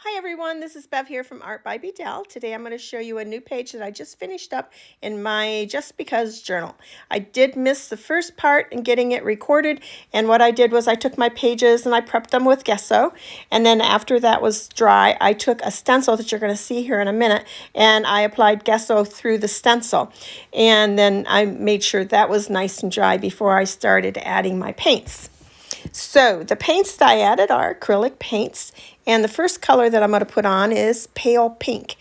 Hi everyone, this is Bev here from Art by Bedell. Today I'm going to show you a new page that I just finished up in my Just Because journal. I did miss the first part in getting it recorded, and what I did was I took my pages and I prepped them with gesso, and then after that was dry, I took a stencil that you're going to see here in a minute, and I applied gesso through the stencil, and then I made sure that was nice and dry before I started adding my paints. So the paints that I added are acrylic paints, and the first color that I'm going to put on is pale pink.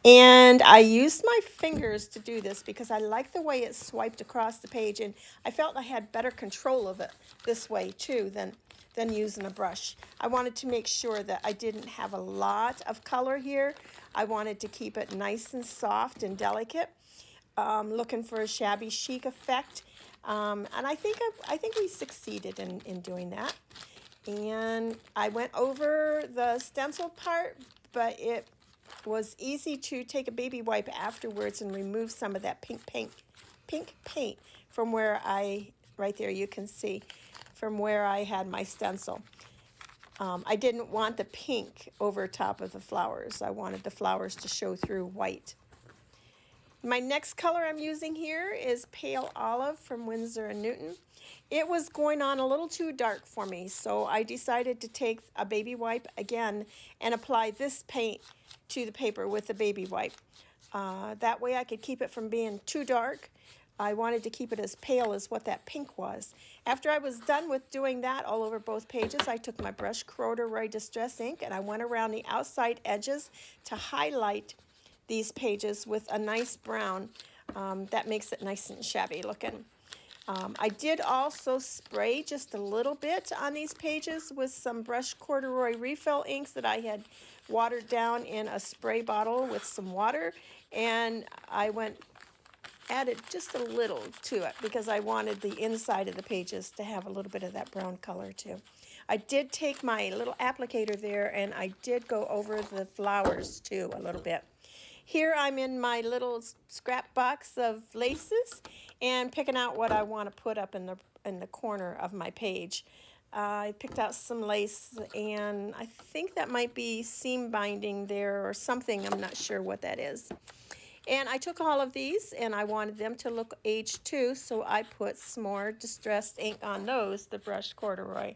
And I used my fingers to do this because I like the way it swiped across the page, and I felt I had better control of it this way too than using a brush. I wanted to make sure that I didn't have a lot of color here. I wanted to keep it nice and soft and delicate. Looking for a shabby chic effect. And I think we succeeded in doing that. And I went over the stencil part, but it was easy to take a baby wipe afterwards and remove some of that pink paint from where right there you can see, from where I had my stencil. I didn't want the pink over top of the flowers. I wanted the flowers to show through white. My next color I'm using here is Pale Olive from Winsor & Newton. It was going on a little too dark for me, so I decided to take a baby wipe again and apply this paint to the paper with the baby wipe. That way I could keep it from being too dark. I wanted to keep it as pale as what that pink was. After I was done with doing that all over both pages, I took my brush Corduroy Distress ink and I went around the outside edges to highlight these pages with a nice brown that makes it nice and shabby looking. I did also spray just a little bit on these pages with some brush corduroy refill inks that I had watered down in a spray bottle with some water, and I added just a little to it because I wanted the inside of the pages to have a little bit of that brown color too. I did take my little applicator there and I did go over the flowers too a little bit. Here I'm in my little scrap box of laces and picking out what I want to put up in the corner of my page. I picked out some lace, and I think that might be seam binding there or something. I'm not sure what that is. And I took all of these and I wanted them to look aged too, so I put some more distressed ink on those, the brushed corduroy.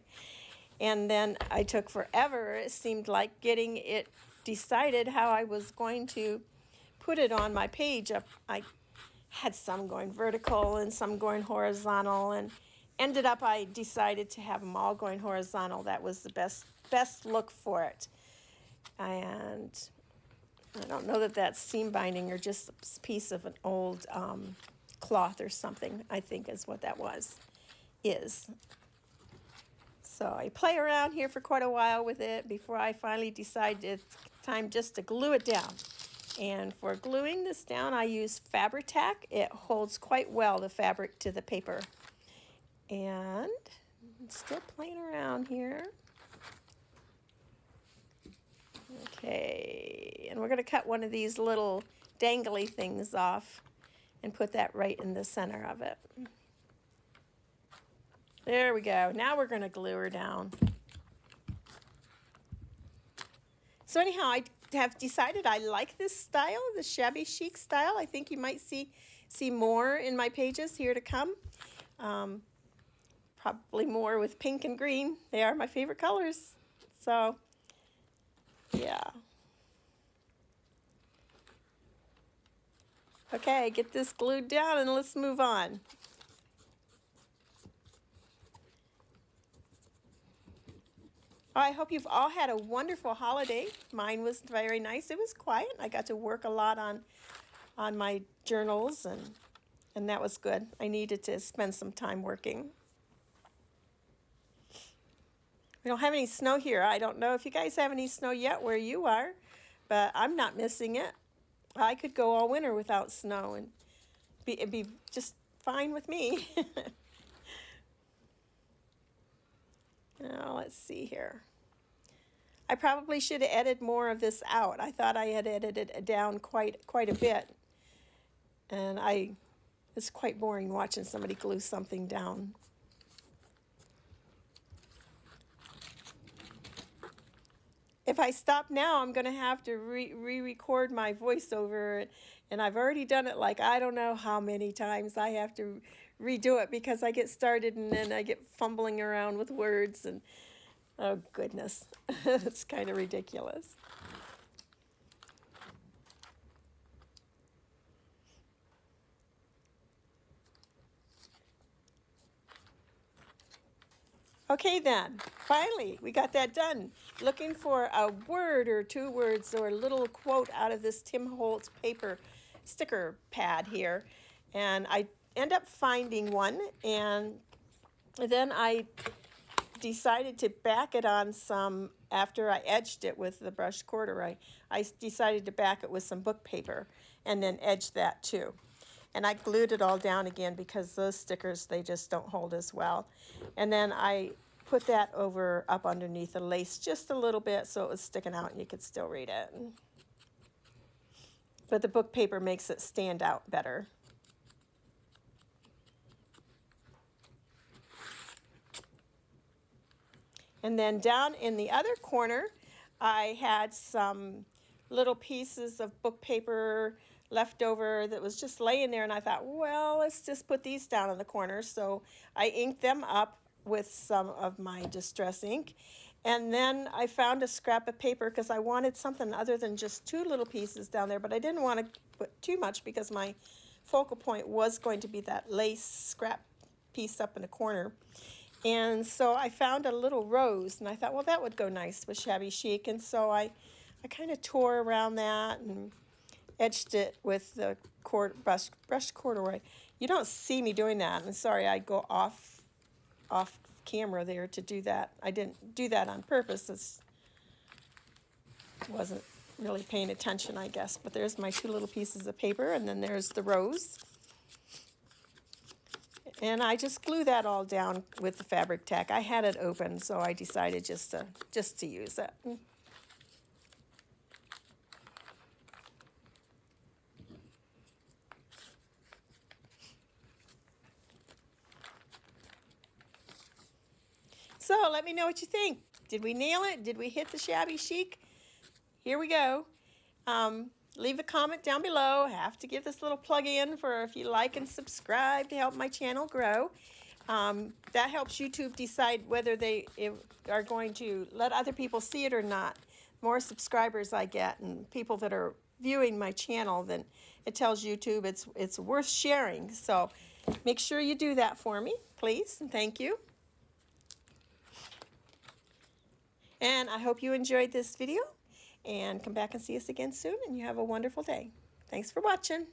And then I took forever, it seemed like, getting it decided how I was going to put it on my page. I had some going vertical and some going horizontal, and ended up I decided to have them all going horizontal. That was the best look for it. And I don't know that that's seam binding or just a piece of an old cloth or something, I think is what that is. So I play around here for quite a while with it before I finally decide it's time just to glue it down. And for gluing this down, I use Fabri-Tac. It holds quite well the fabric to the paper. And I'm still playing around here. Okay, and we're going to cut one of these little dangly things off and put that right in the center of it. There we go. Now we're going to glue her down. So anyhow, I have decided I like this style, the shabby chic style. I think you might see more in my pages here to come. Probably more with pink and green. They are my favorite colors. So, yeah. Okay, get this glued down and let's move on. I hope you've all had a wonderful holiday. Mine was very nice. It was quiet. I got to work a lot on my journals, and that was good. I needed to spend some time working. We don't have any snow here. I don't know if you guys have any snow yet where you are, but I'm not missing it. I could go all winter without snow, and it'd be just fine with me. Now, let's see here. I probably should have edited more of this out. I thought I had edited it down quite a bit. And it's quite boring watching somebody glue something down. if I stop now, I'm going to have to re-record my voiceover, and I've already done it like I don't know how many times. I have to redo it because I get started and then I get fumbling around with words, and oh goodness, it's kind of ridiculous. Okay then, finally, we got that done. Looking for a word or 2 words or a little quote out of this Tim Holtz paper sticker pad here. And I end up finding one, and then I decided to back it on some, after I edged it with the brushed corduroy, I decided to back it with some book paper and then edge that too. And I glued it all down again because those stickers, they just don't hold as well. And then I put that over up underneath the lace just a little bit so it was sticking out and you could still read it. But the book paper makes it stand out better. And then down in the other corner, I had some little pieces of book paper left over that was just laying there, and I thought, well, let's just put these down in the corner. So I inked them up with some of my distress ink, and then I found a scrap of paper because I wanted something other than just 2 little pieces down there, but I didn't want to put too much because my focal point was going to be that lace scrap piece up in the corner. And so I found a little rose, and I thought, well, that would go nice with Shabby Chic. And so I kind of tore around that and edged it with the brushed corduroy. You don't see me doing that. And sorry, I go off camera there to do that. I didn't do that on purpose. I wasn't really paying attention, I guess. But there's my 2 little pieces of paper, and then there's the rose. And I just glue that all down with the fabric tack. I had it open, so I decided just to use it. So let me know what you think. Did we nail it? Did we hit the Shabby Chic? Here we go. Leave a comment down below. I have to give this little plug in for if you like and subscribe to help my channel grow. That helps YouTube decide whether they are going to let other people see it or not. The more subscribers I get and people that are viewing my channel, then it tells YouTube it's worth sharing. So make sure you do that for me, please, and thank you. And I hope you enjoyed this video, and come back and see us again soon, and you have a wonderful day. Thanks for watching.